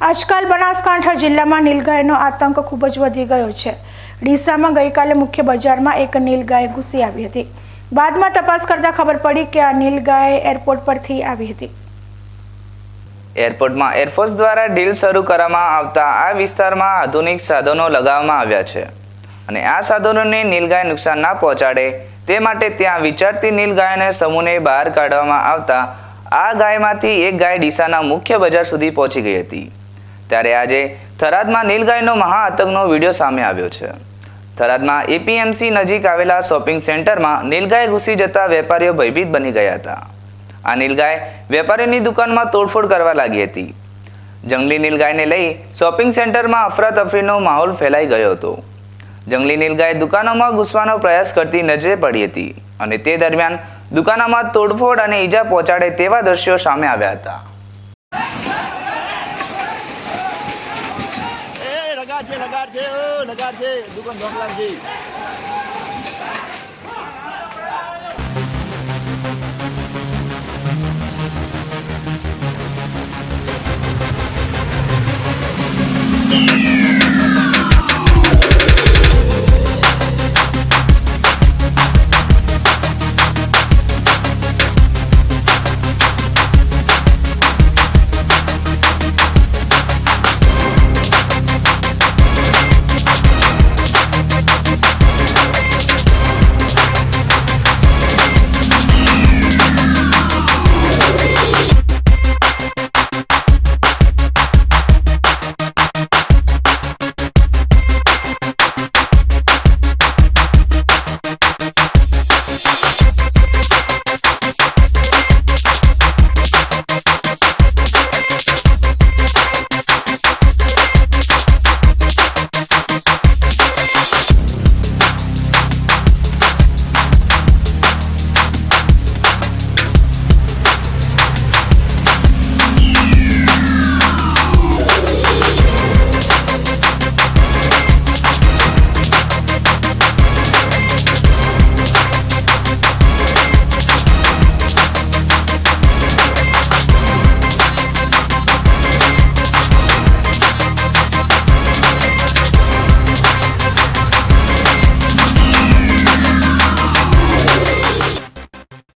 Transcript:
આજકાલ બનાસકાંઠા જિલ્લામાં નીલગાયનો આતંક ખૂબ જ વધી ગયો છે। ડીસામાં ગઈકાલે મુખ્ય બજારમાં એક નીલગાય ઘૂસી આવી હતી। બાદમાં તપાસ કરતા ખબર પડી કે આ નીલગાય એરપોર્ટ પરથી આવી હતી। એરપોર્ટમાં એરફોર્સ દ્વારા ડીલ શરૂ કરવામાં આવતા આ વિસ્તારમાં આધુનિક સાધનો લગાવવામાં આવ્યા છે અને આ સાધનોને નીલગાય નુકસાન ના પહોંચાડે તે માટે ત્યાં વિચરતી નીલગાયને સમૂહને બહાર કાઢવામાં આવતા આ ગાયમાંથી એક ગાય ડીસાના મુખ્ય બજાર સુધી પહોંચી ગઈ હતી। ત્યારે આજે થરાદમાં નીલગાયનો મહાઆતંકનો વિડીયો સામે આવ્યો છે। થરાદમાં એપીએમસી નજીક આવેલા શોપિંગ સેન્ટરમાં નીલગાય ઘૂસી જતા વેપારીઓ ભયભીત બની ગયા હતા। આ નીલગાય વેપારીઓની દુકાનમાં તોડફોડ કરવા લાગી હતી। જંગલી નીલગાયને લઈ શોપિંગ સેન્ટરમાં અફરાતફરીનો માહોલ ફેલાઈ ગયો હતો। જંગલી નીલગાય દુકાનોમાં ઘૂસવાનો પ્રયાસ કરતી નજરે પડી હતી અને તે દરમિયાન દુકાનોમાં તોડફોડ અને ઈજા પહોંચાડે તેવા દ્રશ્યો સામે આવ્યા હતા। લગાડજે દુકાન ધોક લાગજે।